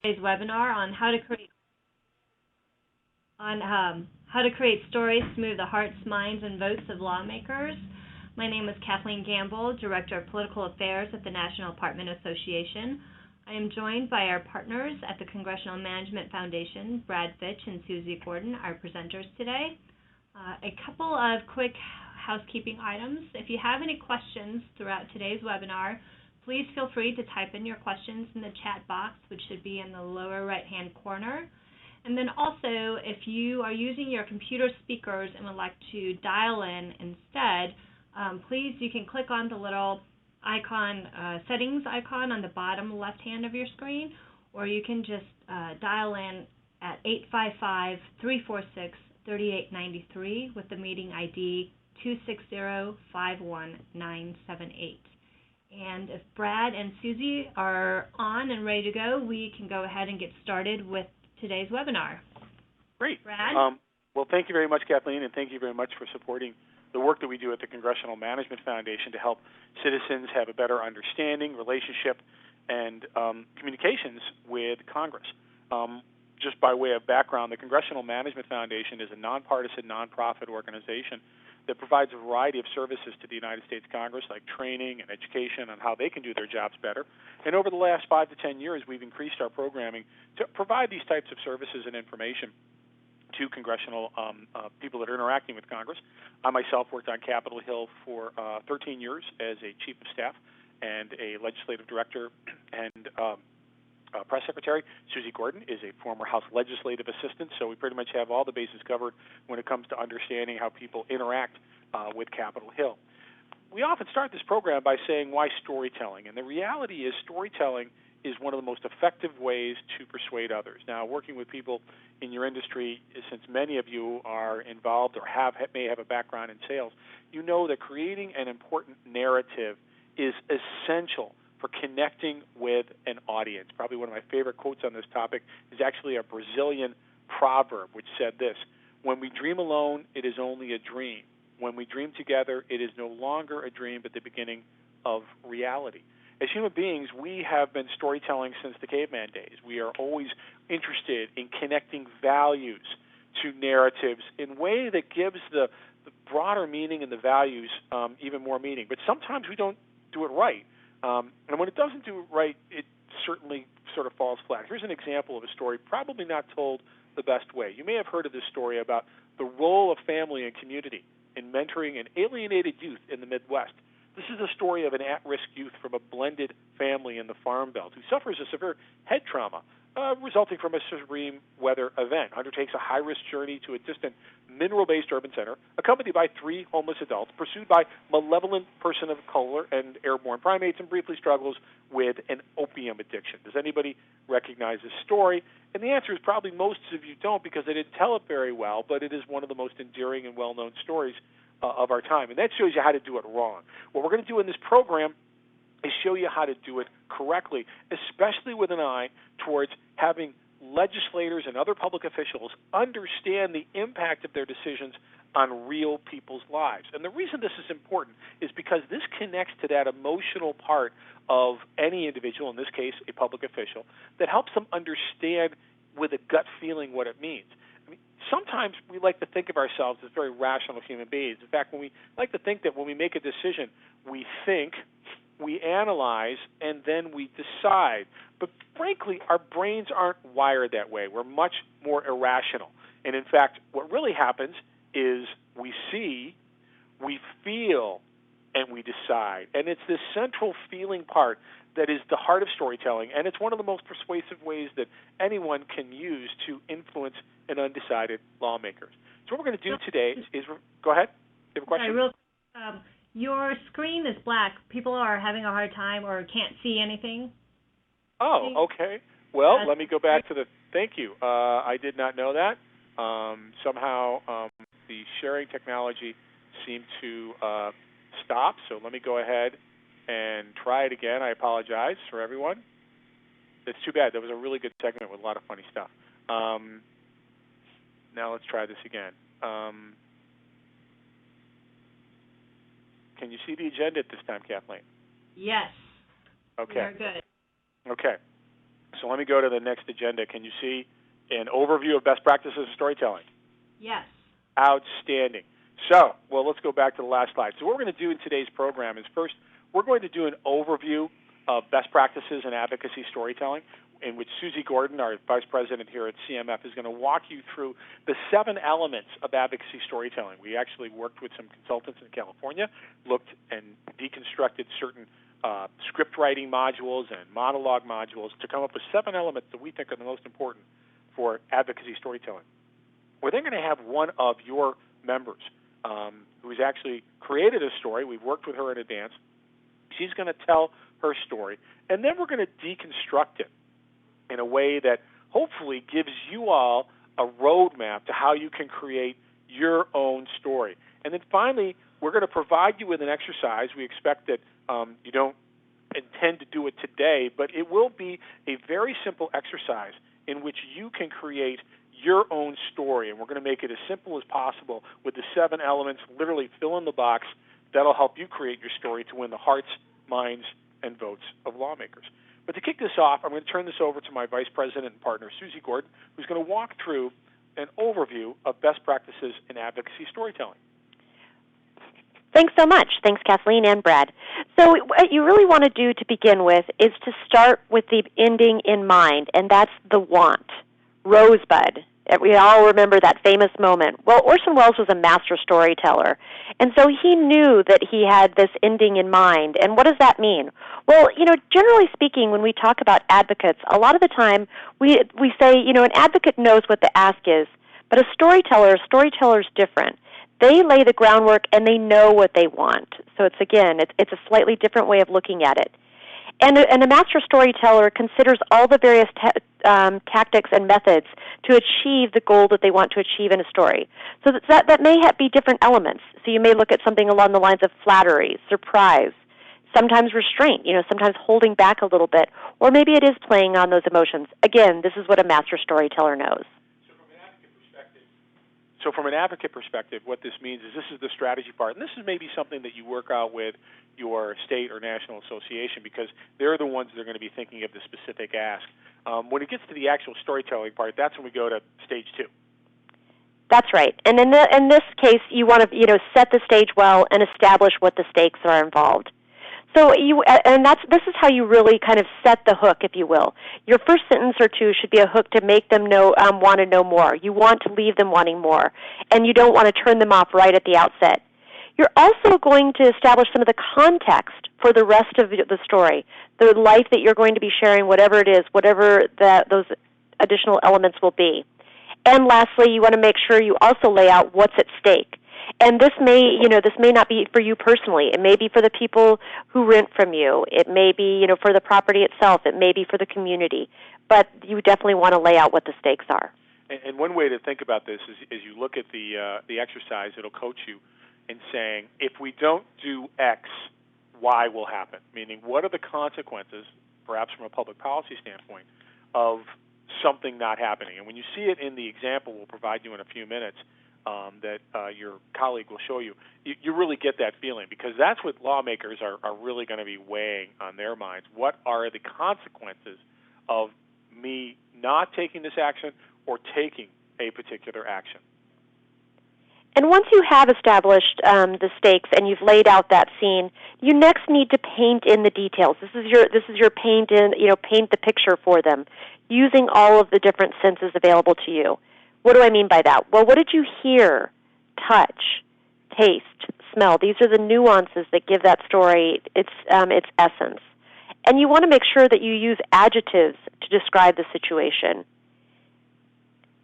today's webinar on how to create stories to move the hearts, minds, and votes of lawmakers. My name is Kathleen Gamble, Director of Political Affairs at the National Apartment Association. I am joined by our partners at the Congressional Management Foundation, Brad Fitch and Susie Gordon, our presenters today. A couple of quick housekeeping items. If you have any questions throughout today's webinar, please feel free to type in your questions in the chat box, which should be in the lower right-hand corner. And then also, if you are using your computer speakers and would like to dial in instead, please, you can click on the little icon, settings icon on the bottom left-hand of your screen, or you can just dial in at 855-346-3893 with the meeting ID 260-51978. And if Brad and Susie are on and ready to go, we can go ahead and get started with today's webinar. Great. Brad? Well, thank you very much, Kathleen, and thank you very much for supporting the work that we do at the Congressional Management Foundation to help citizens have a better understanding, relationship, and communications with Congress. Just by way of background, the Congressional Management Foundation is a nonpartisan, nonprofit organization that provides a variety of services to the United States Congress, like training and education on how they can do their jobs better. And over the last 5 to 10 years, we've increased our programming to provide these types of services and information to congressional people that are interacting with Congress. I myself worked on Capitol Hill for 13 years as a chief of staff and a legislative director and press secretary. Susie Gordon is a former House legislative assistant, so we pretty much have all the bases covered when it comes to understanding how people interact with Capitol Hill. We often start this program by saying, why storytelling? And the reality is storytelling is one of the most effective ways to persuade others. Now, working with people in your industry, since many of you are involved or may have a background in sales, you know that creating an important narrative is essential for connecting with an audience. Probably one of my favorite quotes on this topic is actually a Brazilian proverb which said this: when we dream alone, it is only a dream. When we dream together, it is no longer a dream but the beginning of reality. As human beings, we have been storytelling since the caveman days. We are always interested in connecting values to narratives in a way that gives the broader meaning and the values even more meaning. But sometimes we don't do it right. And when it doesn't do it right, it certainly sort of falls flat. Here's an example of a story probably not told the best way. You may have heard of this story about the role of family and community in mentoring an alienated youth in the Midwest. This is a story of an at-risk youth from a blended family in the Farm Belt who suffers a severe head trauma resulting from a extreme weather event, undertakes a high-risk journey to a distant mineral-based urban center, accompanied by 3 homeless adults, pursued by malevolent person of color and airborne primates, and briefly struggles with an opium addiction. Does anybody recognize this story? And the answer is probably most of you don't, because they didn't tell it very well, but it is one of the most endearing and well-known stories of our time. And that shows you how to do it wrong. What we're going to do in this program is show you how to do it correctly, especially with an eye towards having legislators and other public officials understand the impact of their decisions on real people's lives. And the reason this is important is because this connects to that emotional part of any individual, in this case a public official, that helps them understand with a gut feeling what it means. I mean, sometimes we like to think of ourselves as very rational human beings. In fact, we like to think that when we make a decision, we think, we analyze, and then we decide. But frankly, our brains aren't wired that way. We're much more irrational. And in fact, what really happens is we see, we feel, and we decide. And it's this central feeling part that is the heart of storytelling, and it's one of the most persuasive ways that anyone can use to influence an undecided lawmakers. So what we're going to do today is go ahead. You have a question? Your screen is black. People are having a hard time or can't see anything. Oh, okay. Well, let me go back to the thank you. I did not know that. Somehow the sharing technology seemed to stop, so let me go ahead and try it again. I apologize for everyone. It's too bad. That was a really good segment with a lot of funny stuff. Now let's try this again. Can you see the agenda at this time, Kathleen? Yes. Okay. You're good. Okay. So let me go to the next agenda. Can you see an overview of best practices of storytelling? Yes. Outstanding. So, well, let's go back to the last slide. So what we're going to do in today's program is first, we're going to do an overview of best practices in advocacy storytelling, in which Susie Gordon, our Vice President here at CMF, is going to walk you through the 7 elements of advocacy storytelling. We actually worked with some consultants in California, looked and deconstructed certain script writing modules and monologue modules to come up with 7 elements that we think are the most important for advocacy storytelling. We're then going to have one of your members who's actually created a story. We've worked with her in advance. She's going to tell her story, and then we're going to deconstruct it in a way that hopefully gives you all a roadmap to how you can create your own story. And then finally, we're going to provide you with an exercise. We expect that you don't intend to do it today, but it will be a very simple exercise in which you can create your own story, and we're going to make it as simple as possible with the 7 elements. Literally fill in the box. That'll help you create your story to win the hearts, minds, and votes of lawmakers. But to kick this off, I'm going to turn this over to my Vice President and partner, Susie Gordon, who's going to walk through an overview of best practices in advocacy storytelling. Thanks so much. Thanks, Kathleen and Brad. So what you really want to do to begin with is to start with the ending in mind, and that's the want. Rosebud. We all remember that famous moment. Well, Orson Welles was a master storyteller, and so he knew that he had this ending in mind. And what does that mean? Well, generally speaking, when we talk about advocates, a lot of the time we say, an advocate knows what the ask is, but a storyteller's different. They lay the groundwork and they know what they want. So it's a slightly different way of looking at it. And a master storyteller considers all the various tactics and methods to achieve the goal that they want to achieve in a story. So that may be different elements. So you may look at something along the lines of flattery, surprise, sometimes restraint, sometimes holding back a little bit, or maybe it is playing on those emotions. Again, this is what a master storyteller knows. So from an advocate perspective, what this means is this is the strategy part, and this is maybe something that you work out with your state or national association because they're the ones that are going to be thinking of the specific ask. When it gets to the actual storytelling part, that's when we go to stage 2. That's right. And in this case, you want to set the stage well and establish what the stakes are involved. So this is how you really kind of set the hook, if you will. Your first sentence or two should be a hook to make them want to know more. You want to leave them wanting more, and you don't want to turn them off right at the outset. You're also going to establish some of the context for the rest of the story, the life that you're going to be sharing, whatever it is, whatever those additional elements will be. And lastly, you want to make sure you also lay out what's at stake. And this may not be for you personally. It may be for the people who rent from you. It may be, for the property itself. It may be for the community. But you definitely want to lay out what the stakes are. And one way to think about this is you look at the exercise. It'll coach you in saying, if we don't do X, Y will happen. Meaning, what are the consequences, perhaps from a public policy standpoint, of something not happening? And when you see it in the example we'll provide you in a few minutes, that your colleague will show you, you really get that feeling because that's what lawmakers are really going to be weighing on their minds. What are the consequences of me not taking this action or taking a particular action? And once you have established the stakes and you've laid out that scene, you next need to paint in the details. This is your paint the picture for them, using all of the different senses available to you. What do I mean by that? Well, what did you hear, touch, taste, smell? These are the nuances that give that story its essence. And you want to make sure that you use adjectives to describe the situation.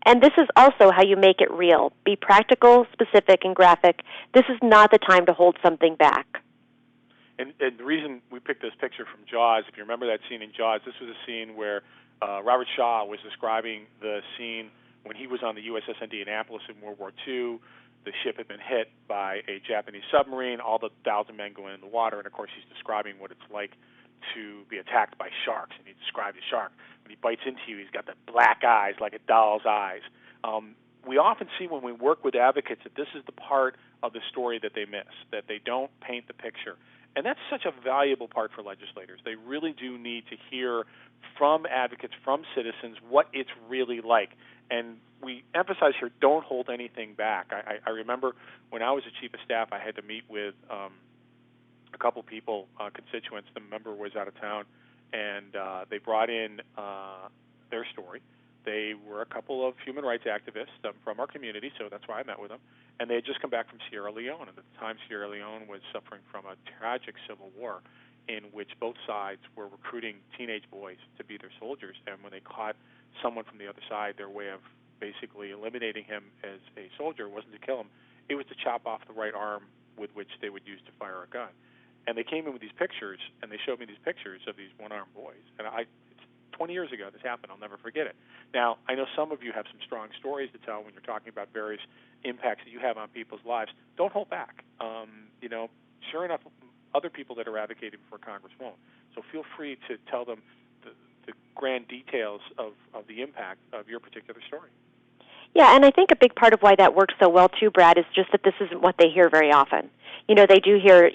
And this is also how you make it real. Be practical, specific, and graphic. This is not the time to hold something back. And the reason we picked this picture from Jaws, if you remember that scene in Jaws, this was a scene where Robert Shaw was describing the scene when he was on the USS Indianapolis in World War II. The ship had been hit by a Japanese submarine, all the 1,000 men going in the water, and of course he's describing what it's like to be attacked by sharks, and he described the shark. When he bites into you, he's got the black eyes like a doll's eyes. We often see when we work with advocates that this is the part of the story that they miss, that they don't paint the picture. And that's such a valuable part for legislators. They really do need to hear from advocates, from citizens, what it's really like. And we emphasize here, don't hold anything back. I remember when I was the chief of staff, I had to meet with a couple people, constituents. The member was out of town, and they brought in their story. They were a couple of human rights activists from our community, so that's why I met with them. And they had just come back from Sierra Leone. And at the time, Sierra Leone was suffering from a tragic civil war in which both sides were recruiting teenage boys to be their soldiers. And when they caught someone from the other side, their way of basically eliminating him as a soldier wasn't to kill him. It was to chop off the right arm with which they would use to fire a gun. And they came in with these pictures, and they showed me these pictures of these one-armed boys. And it's 20 years ago this happened. I'll never forget it. Now, I know some of you have some strong stories to tell when you're talking about various impacts that you have on people's lives. Don't hold back. Sure enough, other people that are advocating for Congress won't. So feel free to tell them the grand details of the impact of your particular story. Yeah, and I think a big part of why that works so well too, Brad, is just that this isn't what they hear very often. They do hear,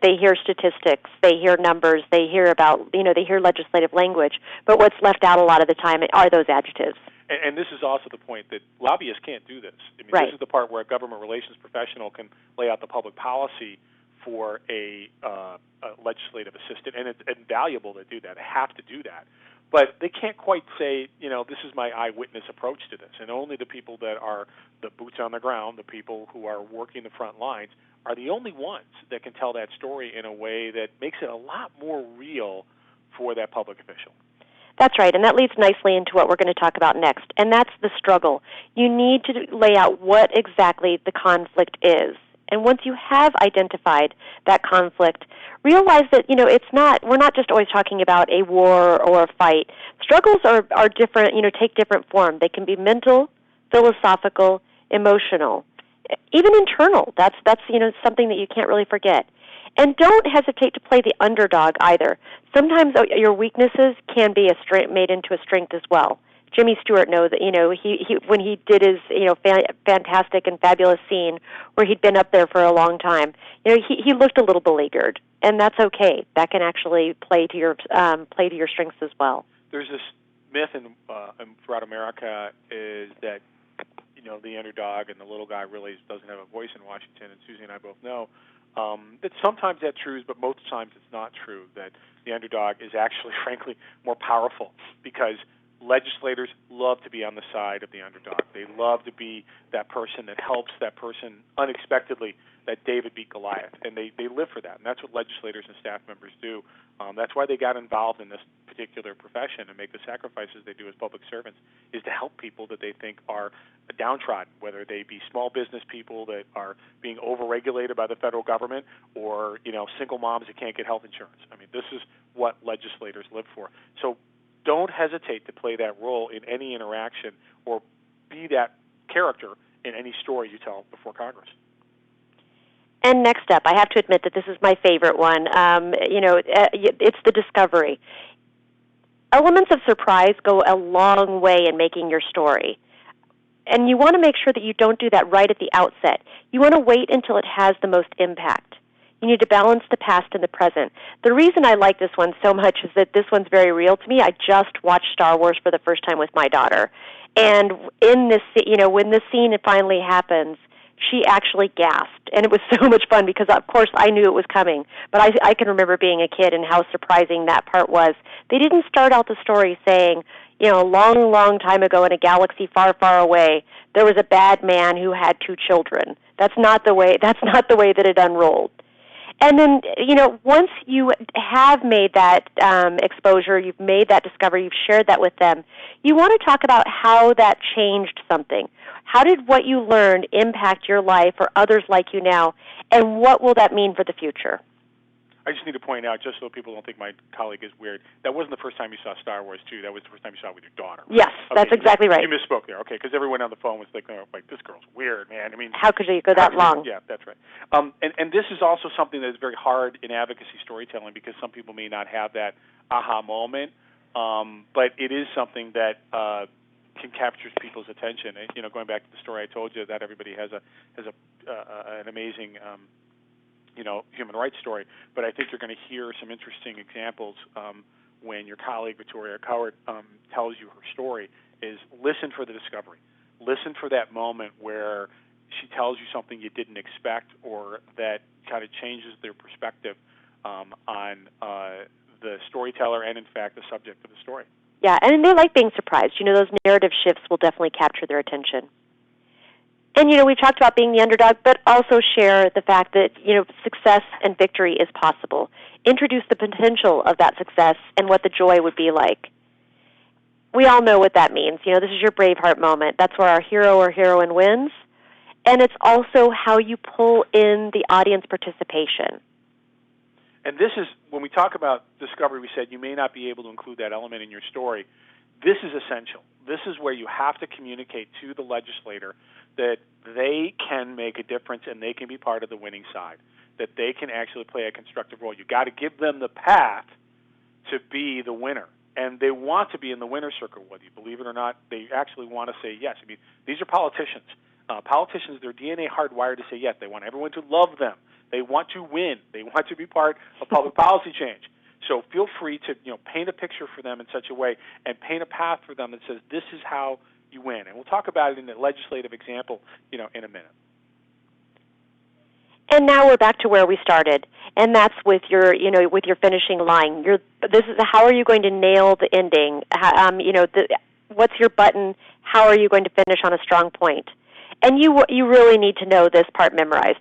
they hear statistics, they hear numbers, they hear about, they hear legislative language, but what's left out a lot of the time are those adjectives. And this is also the point that lobbyists can't do this. I mean, right. This is the part where a government relations professional can lay out the public policy for a legislative assistant, and it's invaluable to do that. They have to do that. But they can't quite say, this is my eyewitness approach to this. And only the people that are the boots on the ground, the people who are working the front lines, are the only ones that can tell that story in a way that makes it a lot more real for that public official. That's right, and that leads nicely into what we're going to talk about next, and that's the struggle. You need to lay out what exactly the conflict is. And once you have identified that conflict, realize that, we're not just always talking about a war or a fight. Struggles are different, take different form. They can be mental, philosophical, emotional, even internal. That's something that you can't really forget. And don't hesitate to play the underdog either. Sometimes your weaknesses can be made into a strength as well. Jimmy Stewart knows that, he when he did his, fantastic and fabulous scene where he'd been up there for a long time, he looked a little beleaguered, and that's okay. That can actually play to your strengths as well. There's this myth throughout America is that, the underdog and the little guy really doesn't have a voice in Washington, and Susie and I both know that sometimes that's true, but most times it's not true, that the underdog is actually, frankly, more powerful because legislators love to be on the side of the underdog. They love to be that person that helps that person unexpectedly, that David beat Goliath, and they live for that. And that's what legislators and staff members do. That's why they got involved in this particular profession and make the sacrifices they do as public servants, is to help people that they think are downtrodden, whether they be small business people that are being overregulated by the federal government or, single moms that can't get health insurance. I mean, this is what legislators live for. So don't hesitate to play that role in any interaction or be that character in any story you tell before Congress. And next up, I have to admit that this is my favorite one. It's the discovery. Elements of surprise go a long way in making your story. And you want to make sure that you don't do that right at the outset. You want to wait until it has the most impact. You need to balance the past and the present. The reason I like this one so much is that this one's very real to me. I just watched Star Wars for the first time with my daughter. And in this, when this scene finally happens, she actually gasped. And it was so much fun because, of course, I knew it was coming. But I can remember being a kid and how surprising that part was. They didn't start out the story saying, a long, long time ago in a galaxy far, far away, there was a bad man who had 2 children. That's not the way that it unrolled. And then, once you have made that exposure, you've made that discovery, you've shared that with them, you want to talk about how that changed something. How did what you learned impact your life or others like you now, and what will that mean for the future? I just need to point out, just so people don't think my colleague is weird, that wasn't the first time you saw Star Wars, too. That was the first time you saw it with your daughter. Right? Yes, okay, that's exactly right. You misspoke there, okay, because everyone on the phone was like, this girl's weird, man. I mean, how could you go that long? Yeah, that's right. And this is also something that is very hard in advocacy storytelling because some people may not have that aha moment, but it is something that can capture people's attention. And, going back to the story I told you, that everybody has an amazing human rights story. But I think you're going to hear some interesting examples when your colleague Victoria Coward tells you her story. Is listen for the discovery, listen for that moment where she tells you something you didn't expect, or that kind of changes their perspective on the storyteller and, in fact, the subject of the story. Yeah, and they like being surprised. Those narrative shifts will definitely capture their attention. And, we've talked about being the underdog, but also share the fact that, success and victory is possible. Introduce the potential of that success and what the joy would be like. We all know what that means. This is your Braveheart moment. That's where our hero or heroine wins. And it's also how you pull in the audience participation. And this is, when we talk about discovery, we said you may not be able to include that element in your story. This is essential. This is where you have to communicate to the legislator that they can make a difference and they can be part of the winning side, that they can actually play a constructive role. You've got to give them the path to be the winner. And they want to be in the winner's circle, whether you believe it or not. They actually want to say yes. I mean, these are politicians. Politicians, their DNA hardwired to say yes. They want everyone to love them. They want to win. They want to be part of public policy change. So feel free to paint a picture for them in such a way and paint a path for them that says this is how you win. And we'll talk about it in the legislative example in a minute. And now we're back to where we started, and that's with your finishing line. This is how are you going to nail the ending? What's your button? How are you going to finish on a strong point? And you really need to know this part memorized.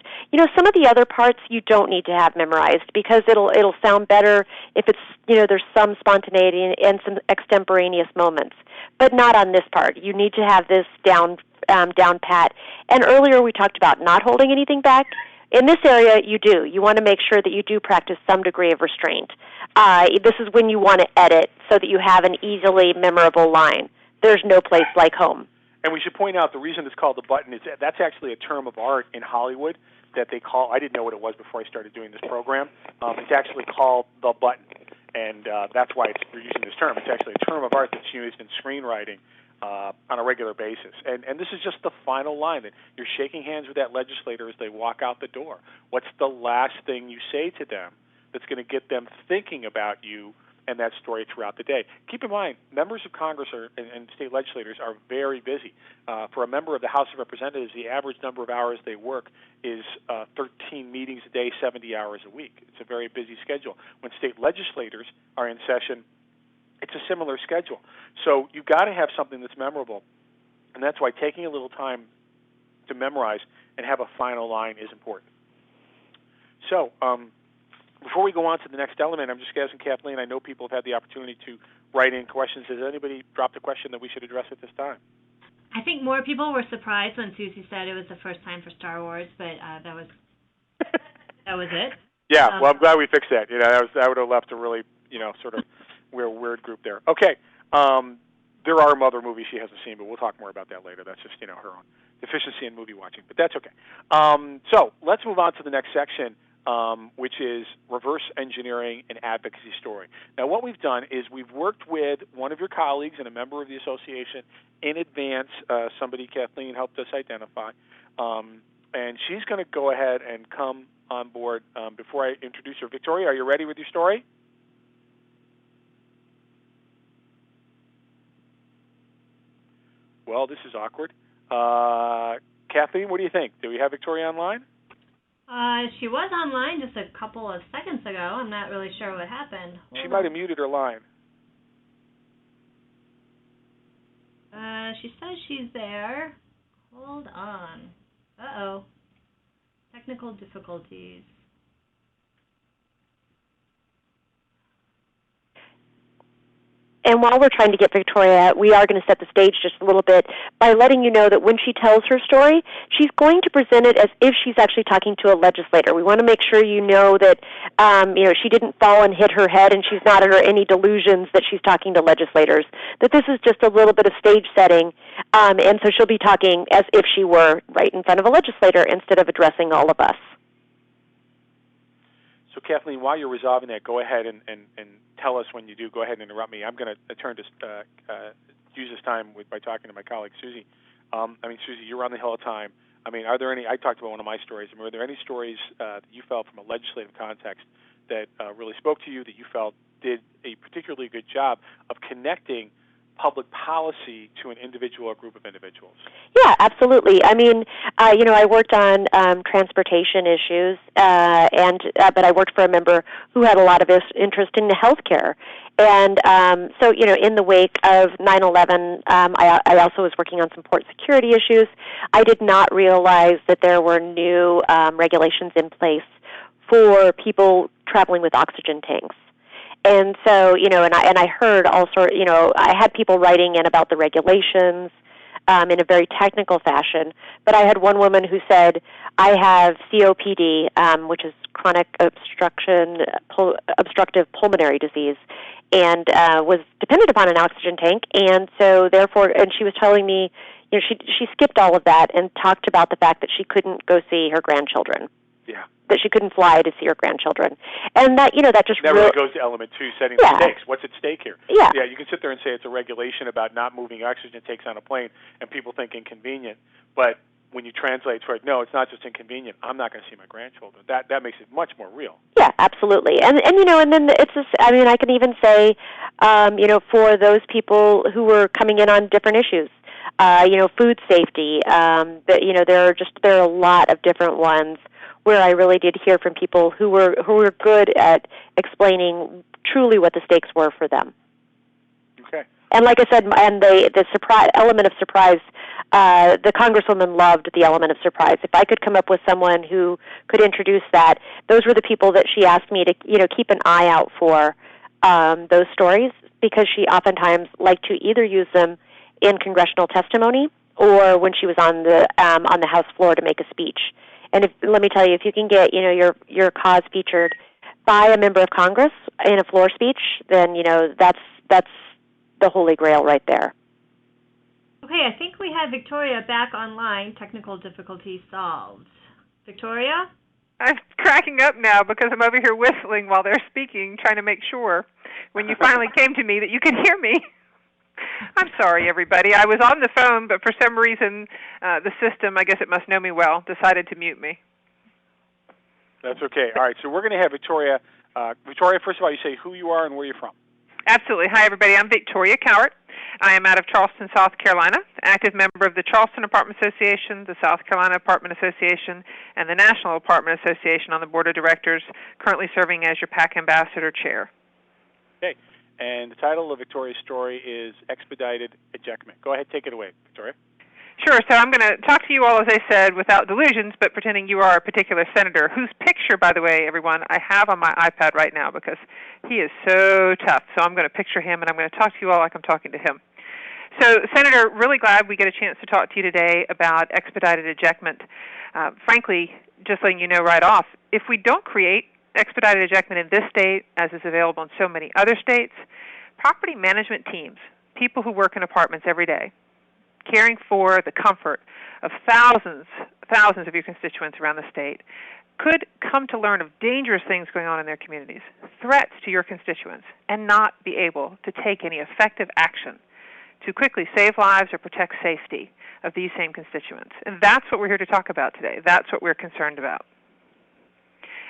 Some of the other parts you don't need to have memorized because it'll sound better if it's there's some spontaneity and some extemporaneous moments, but not on this part. You need to have this down pat. And earlier we talked about not holding anything back. In this area, you do. You want to make sure that you do practice some degree of restraint. This is when you want to edit so that you have an easily memorable line. There's no place like home. And we should point out the reason it's called the button is that's actually a term of art in Hollywood that they call, I didn't know what it was before I started doing this program. It's actually called the button, and that's why we're using this term. It's actually a term of art that's used in screenwriting on a regular basis. And this is just the final line, that you're shaking hands with that legislator as they walk out the door. What's the last thing you say to them that's going to get them thinking about you and that story throughout the day? Keep in mind, members of Congress and state legislators are very busy. For a member of the House of Representatives, the average number of hours they work is 13 meetings a day, 70 hours a week. It's a very busy schedule. When state legislators are in session, it's a similar schedule. So you've got to have something that's memorable, and that's why taking a little time to memorize and have a final line is important. So before we go on to the next element, I'm just asking Kathleen, I know people have had the opportunity to write in questions. Has anybody dropped a question that we should address at this time? I think more people were surprised when Susie said it was the first time for Star Wars, but that was it. Yeah, well, I'm glad we fixed that. That would have left a really, sort of weird group there. Okay, there are other movies she hasn't seen, but we'll talk more about that later. That's just, her own deficiency in movie watching, but that's okay. So let's move on to the next section, which is reverse engineering an advocacy story. Now, what we've done is we've worked with one of your colleagues and a member of the association in advance, somebody Kathleen helped us identify, and she's going to go ahead and come on board. Before I introduce her, Victoria, are you ready with your story? Well, this is awkward. Kathleen, what do you think? Do we have Victoria online? She was online just a couple of seconds ago. I'm not really sure what happened. She might have muted her line. She says she's there. Hold on. Uh-oh. Technical difficulties. And while we're trying to get Victoria, we are going to set the stage just a little bit by letting you know that when she tells her story, she's going to present it as if she's actually talking to a legislator. We want to make sure you know that, she didn't fall and hit her head and she's not under any delusions that she's talking to legislators, that this is just a little bit of stage setting, and so she'll be talking as if she were right in front of a legislator instead of addressing all of us. So, Kathleen, while you're resolving that, go ahead and tell us when you do. Go ahead and interrupt me. I'm going to turn to use this time by talking to my colleague, Susie. Susie, you're on the Hill of Time. I mean, are there any? I talked about one of my stories. I mean, were there any stories that you felt from a legislative context that really spoke to you, that you felt did a particularly good job of connecting public policy to an individual or group of individuals? Yeah, absolutely. I mean, I worked on transportation issues, but I worked for a member who had a lot of interest in healthcare. And so, in the wake of 9/11, I also was working on some port security issues. I did not realize that there were new regulations in place for people traveling with oxygen tanks. And so, and I heard also, I had people writing in about the regulations in a very technical fashion, but I had one woman who said, I have COPD, which is chronic obstructive pulmonary disease, and was dependent upon an oxygen tank, and so therefore, and she was telling me, she skipped all of that and talked about the fact that she couldn't go see her grandchildren. Yeah. That she couldn't fly to see her grandchildren, and that that just really goes to element 2, setting the stakes. What's at stake here? Yeah, you can sit there and say it's a regulation about not moving oxygen tanks on a plane, and people think inconvenient. But when you translate to it, no, it's not just inconvenient. I'm not going to see my grandchildren. That makes it much more real. Yeah, absolutely. And then it's just, I mean, I can even say, for those people who were coming in on different issues, food safety. There are a lot of different ones where I really did hear from people who were good at explaining truly what the stakes were for them. Okay. And like I said, and the surprise element of surprise, the Congresswoman loved the element of surprise. If I could come up with someone who could introduce that, those were the people that she asked me to keep an eye out for those stories, because she oftentimes liked to either use them in congressional testimony or when she was on the House floor to make a speech. And let me tell you, if you can get your cause featured by a member of Congress in a floor speech, then that's the holy grail right there. Okay, I think we have Victoria back online. Technical difficulty solved. Victoria? I'm cracking up now because I'm over here whistling while they're speaking, trying to make sure when you finally came to me that you could hear me. I'm sorry, everybody. I was on the phone, but for some reason, the system, I guess it must know me well, decided to mute me. That's okay. All right, so we're going to have Victoria. Victoria, first of all, you say who you are and where you're from. Absolutely. Hi, everybody. I'm Victoria Cowart. I am out of Charleston, South Carolina, active member of the Charleston Apartment Association, the South Carolina Apartment Association, and the National Apartment Association on the Board of Directors, currently serving as your PAC Ambassador Chair. Okay. And the title of Victoria's story is Expedited Ejectment. Go ahead, take it away, Victoria. Sure. So I'm going to talk to you all, as I said, without delusions, but pretending you are a particular senator, whose picture, by the way, everyone, I have on my iPad right now because he is so tough. So I'm going to picture him, and I'm going to talk to you all like I'm talking to him. So, Senator, really glad we get a chance to talk to you today about expedited ejectment. Frankly, just letting you know right off, if we don't create expedited ejectment in this state, as is available in so many other states, property management teams, people who work in apartments every day, caring for the comfort of thousands of your constituents around the state, could come to learn of dangerous things going on in their communities, threats to your constituents, and not be able to take any effective action to quickly save lives or protect safety of these same constituents. And that's what we're here to talk about today. That's what we're concerned about.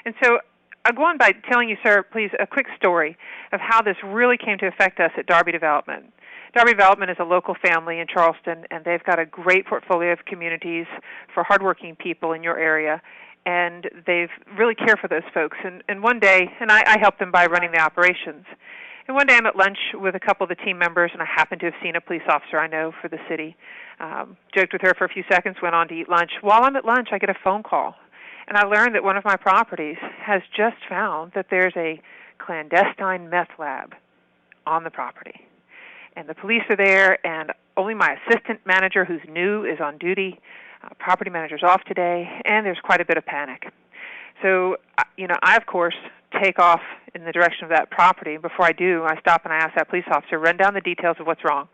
And so I'll go on by telling you, sir, please, a quick story of how this really came to affect us at Darby Development. Darby Development is a local family in Charleston, and they've got a great portfolio of communities for hardworking people in your area, and they really care for those folks. And one day, and I help them by running the operations, and one day I'm at lunch with a couple of the team members, and I happened to have seen a police officer I know for the city. Joked with her for a few seconds, went on to eat lunch. While I'm at lunch, I get a phone call, and I learned that one of my properties has just found that there's a clandestine meth lab on the property. And the police are there, and only my assistant manager, who's new, is on duty. Property manager's off today, and there's quite a bit of panic. So, I, of course, take off in the direction of that property. Before I do, I stop and I ask that police officer, run down the details of what's wrong.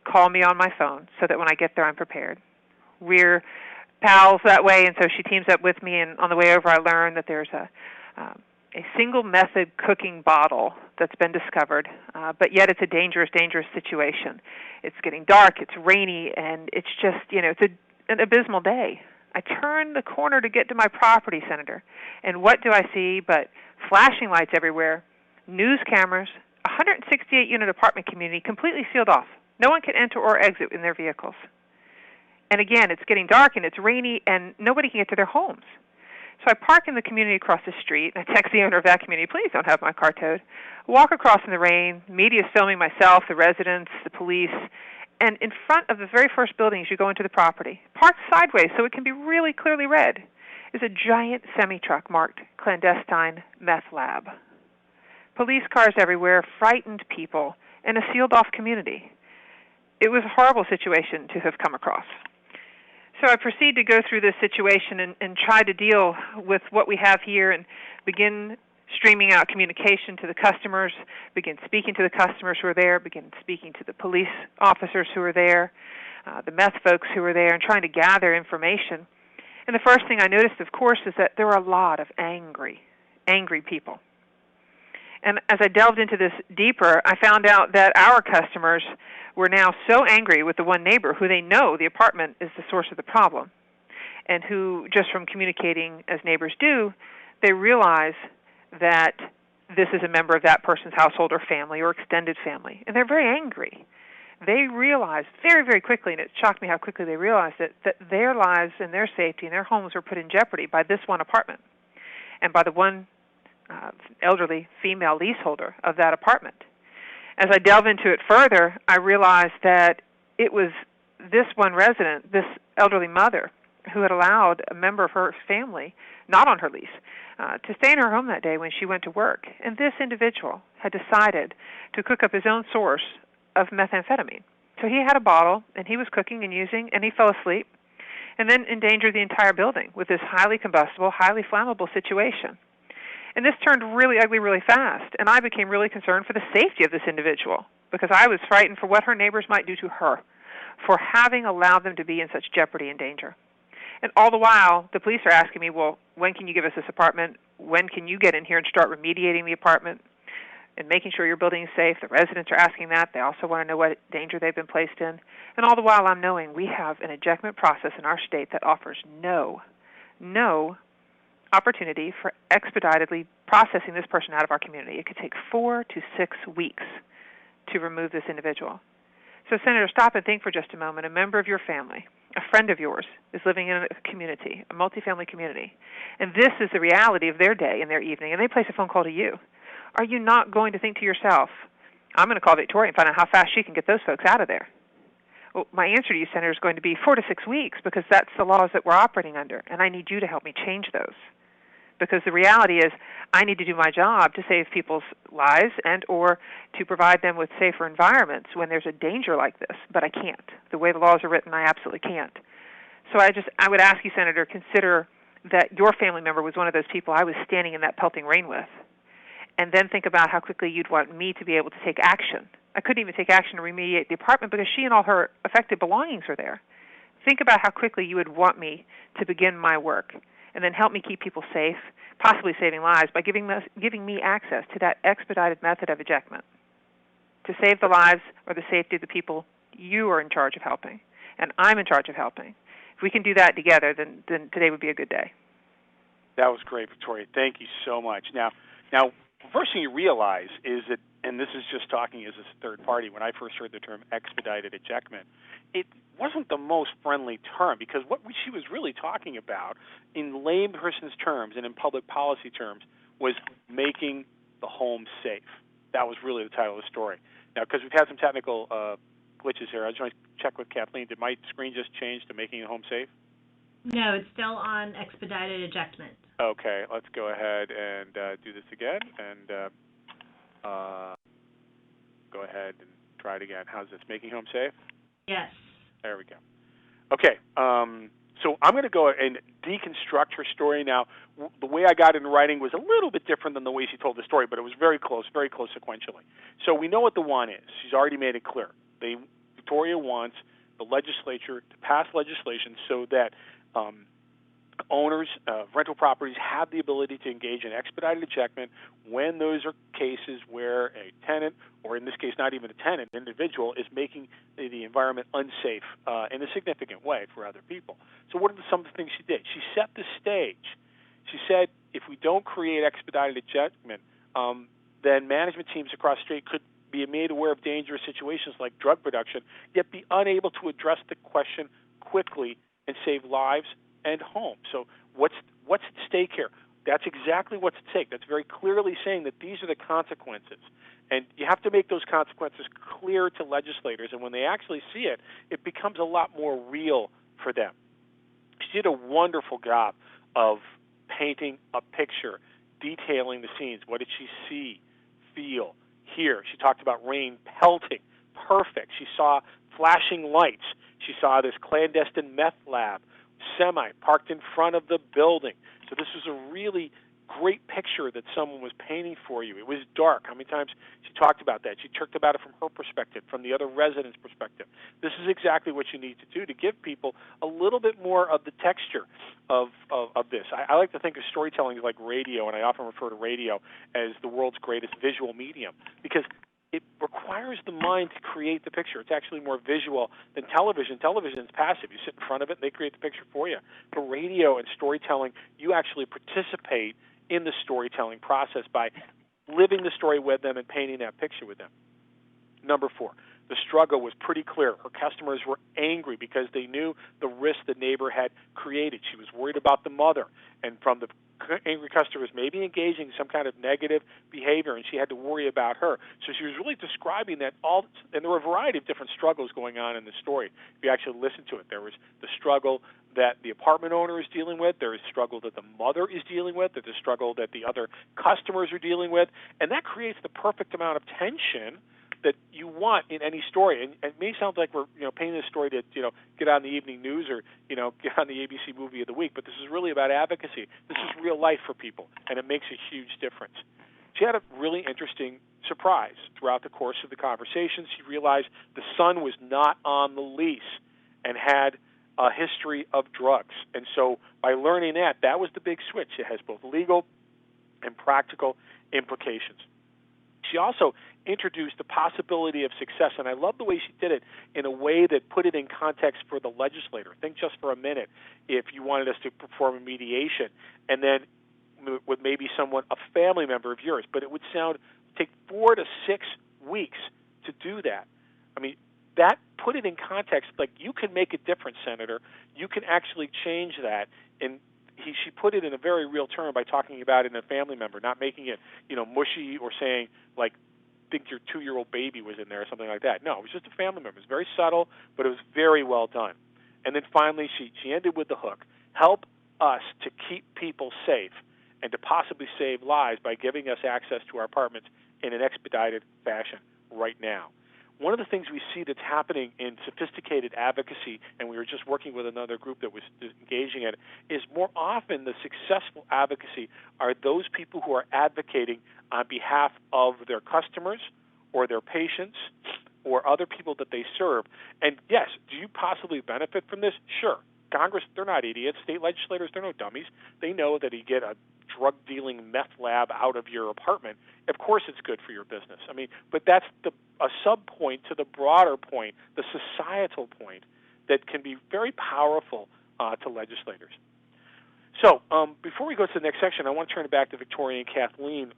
Call me on my phone so that when I get there, I'm prepared. We're pals that way, and so she teams up with me, and on the way over, I learn that there's a single-method cooking bottle that's been discovered, but yet it's a dangerous situation. It's getting dark, it's rainy, and it's just, it's an abysmal day. I turn the corner to get to my property, Senator, and what do I see but flashing lights everywhere, news cameras, a 168-unit apartment community completely sealed off. No one can enter or exit in their vehicles. And again, it's getting dark and it's rainy and nobody can get to their homes. So I park in the community across the street, and I text the owner of that community, please don't have my car towed. Walk across in the rain, media is filming myself, the residents, the police, and in front of the very first building as you go into the property, parked sideways so it can be really clearly read, is a giant semi-truck marked clandestine meth lab. Police cars everywhere, frightened people, and a sealed-off community. It was a horrible situation to have come across. So I proceed to go through this situation and try to deal with what we have here and begin streaming out communication to the customers, begin speaking to the customers who are there, begin speaking to the police officers who are there, the meth folks who are there, and trying to gather information. And the first thing I noticed, of course, is that there were a lot of angry people. And as I delved into this deeper, I found out that our customers were now so angry with the one neighbor who they know the apartment is the source of the problem, and who, just from communicating as neighbors do, they realize that this is a member of that person's household or family or extended family, and they're very angry. They realized very, very quickly, and it shocked me how quickly they realized it, that their lives and their safety and their homes were put in jeopardy by this one apartment and by the one elderly female leaseholder of that apartment. As I delve into it further, I realized that it was this one resident, this elderly mother, who had allowed a member of her family, not on her lease, to stay in her home that day when she went to work. And this individual had decided to cook up his own source of methamphetamine. So he had a bottle, and he was cooking and using, and he fell asleep, and then endangered the entire building with this highly combustible, highly flammable situation. And this turned really ugly really fast, and I became really concerned for the safety of this individual because I was frightened for what her neighbors might do to her for having allowed them to be in such jeopardy and danger. And all the while, the police are asking me, well, when can you give us this apartment? When can you get in here and start remediating the apartment and making sure your building is safe? The residents are asking that. They also want to know what danger they've been placed in. And all the while, I'm knowing we have an ejectment process in our state that offers no opportunity for expeditedly processing this person out of our community. It could take 4 to 6 weeks to remove this individual. So, Senator, stop and think for just a moment. A member of your family, a friend of yours, is living in a community, a multifamily community, and this is the reality of their day and their evening, and they place a phone call to you. Are you not going to think to yourself, I'm going to call Victoria and find out how fast she can get those folks out of there? Well, my answer to you, Senator, is going to be 4 to 6 weeks because that's the laws that we're operating under, and I need you to help me change those. Because the reality is I need to do my job to save people's lives and or to provide them with safer environments when there's a danger like this, but I can't. The way the laws are written, I absolutely can't. So I would ask you, Senator, consider that your family member was one of those people I was standing in that pelting rain with, and then think about how quickly you'd want me to be able to take action. I couldn't even take action to remediate the apartment because she and all her affected belongings were there. Think about how quickly you would want me to begin my work and then help me keep people safe, possibly saving lives, by giving me access to that expedited method of ejectment to save the lives or the safety of the people you are in charge of helping, and I'm in charge of helping. If we can do that together, then today would be a good day. That was great, Victoria. Thank you so much. Now, the first thing you realize is that, and this is just talking as a third party, when I first heard the term expedited ejectment, it wasn't the most friendly term because what she was really talking about in layperson's terms and in public policy terms was making the home safe. That was really the title of the story. Now, because we've had some technical glitches here, I just want to check with Kathleen. Did my screen just change to making the home safe? No, it's still on expedited ejectment. Okay, let's go ahead and do this again and go ahead and try it again. How's this? Making home safe? Yes. There we go. Okay, so I'm going to go and deconstruct her story. Now, the way I got it in writing was a little bit different than the way she told the story, but it was very close sequentially. So we know what the one is. She's already made it clear. Victoria wants the legislature to pass legislation so that owners of rental properties have the ability to engage in expedited ejectment when those are cases where a tenant, or in this case not even a tenant, an individual, is making the environment unsafe in a significant way for other people. So what are some of the things she did? She set the stage. She said if we don't create expedited ejectment, then management teams across the street could be made aware of dangerous situations like drug production, yet be unable to address the question quickly and save lives and homes. So what's at stake here? That's exactly what's at stake. That's very clearly saying that these are the consequences. And you have to make those consequences clear to legislators, and when they actually see it, it becomes a lot more real for them. She did a wonderful job of painting a picture, detailing the scenes. What did she see, feel, hear? She talked about rain pelting. Perfect. She saw flashing lights. She saw this clandestine meth lab semi parked in front of the building. So this was a really great picture that someone was painting for you. It was dark. How many times she talked about that? She talked about it from her perspective, from the other residents' perspective. This is exactly what you need to do to give people a little bit more of the texture of this. I like to think of storytelling as like radio, and I often refer to radio as the world's greatest visual medium because it requires the mind to create the picture. It's actually more visual than television. Television is passive. You sit in front of it, and they create the picture for you. For radio and storytelling, you actually participate in the storytelling process by living the story with them and painting that picture with them. Number 4, the struggle was pretty clear. Her customers were angry because they knew the risk the neighbor had created. She was worried about the mother, and from the angry customers maybe engaging in some kind of negative behavior, and she had to worry about her. So she was really describing that and there were a variety of different struggles going on in the story. If you actually listen to it, there was the struggle that the apartment owner is dealing with, there is struggle that the mother is dealing with, there's a struggle that the other customers are dealing with, and that creates the perfect amount of tension that you want in any story. And it may sound like we're painting a story to get on the evening news or get on the ABC movie of the week, but this is really about advocacy. This is real life for people, and it makes a huge difference. She had a really interesting surprise throughout the course of the conversation. She realized the son was not on the lease and had a history of drugs. And so by learning that was the big switch. It has both legal and practical implications. She also introduced the possibility of success, and I love the way she did it in a way that put it in context for the legislator. Think just for a minute if you wanted us to perform a mediation, and then with maybe a family member of yours, but it would take 4 to 6 weeks to do that. I mean, that put it in context, like you can make a difference, Senator. You can actually change that. And she put it in a very real term by talking about it in a family member, not making it, mushy or saying like, think your 2-year-old baby was in there or something like that. No, it was just a family member. It was very subtle, but it was very well done. And then finally, she ended with the hook: help us to keep people safe and to possibly save lives by giving us access to our apartments in an expedited fashion right now. One of the things we see that's happening in sophisticated advocacy, and we were just working with another group that was engaging in it, is more often the successful advocacy are those people who are advocating on behalf of their customers or their patients or other people that they serve. And yes, do you possibly benefit from this? Sure. Congress, they're not idiots. State legislators, they're no dummies. They know that you get a drug-dealing meth lab out of your apartment. Of course it's good for your business. I mean, but that's a sub-point to the broader point, the societal point, that can be very powerful to legislators. So before we go to the next section, I want to turn it back to Victoria and Kathleen.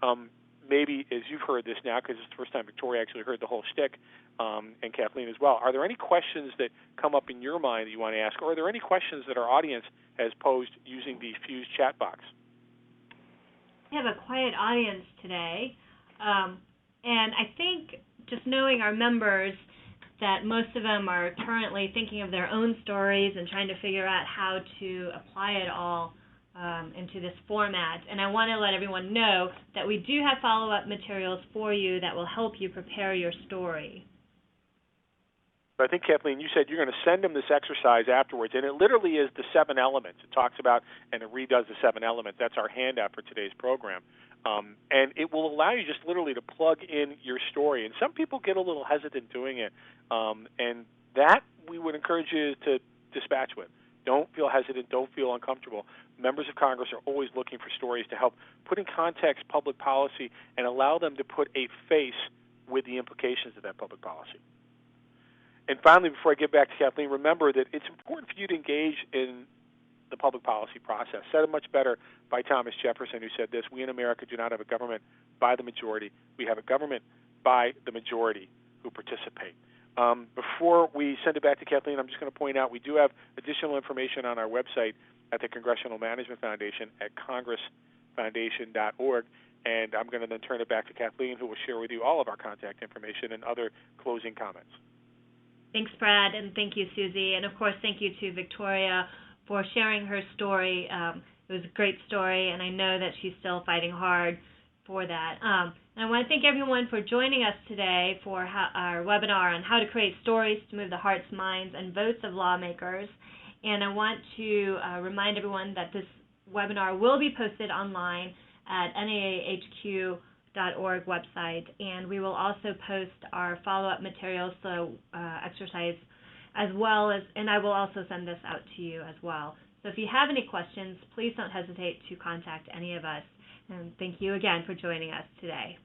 Maybe as you've heard this now, because it's the first time Victoria actually heard the whole shtick, and Kathleen as well, are there any questions that come up in your mind that you want to ask, or are there any questions that our audience has posed using the Fuse chat box? We have a quiet audience today, and I think just knowing our members that most of them are currently thinking of their own stories and trying to figure out how to apply it all into this format. And I want to let everyone know that we do have follow-up materials for you that will help you prepare your story. I think, Kathleen, you said you're going to send them this exercise afterwards, and it literally is the 7 elements. It talks about, and it redoes the 7 elements. That's our handout for today's program. And it will allow you just literally to plug in your story. And some people get a little hesitant doing it, and that we would encourage you to dispatch with. Don't feel hesitant. Don't feel uncomfortable. members of Congress are always looking for stories to help put in context public policy and allow them to put a face with the implications of that public policy. And finally, before I get back to Kathleen, remember that it's important for you to engage in the public policy process. Said it much better by Thomas Jefferson, who said this: we in America do not have a government by the majority. We have a government by the majority who participate. Before we send it back to Kathleen, I'm just going to point out we do have additional information on our website at the Congressional Management Foundation at congressfoundation.org. And I'm going to then turn it back to Kathleen, who will share with you all of our contact information and other closing comments. Thanks, Brad, and thank you, Susie. And, of course, thank you to Victoria for sharing her story. It was a great story, and I know that she's still fighting hard for that. And I want to thank everyone for joining us today for our webinar on how to create stories to move the hearts, minds, and votes of lawmakers. And I want to remind everyone that this webinar will be posted online at naahq.org website, and we will also post our follow-up materials, so exercise, as well as, and I will also send this out to you as well. So if you have any questions, please don't hesitate to contact any of us. And thank you again for joining us today.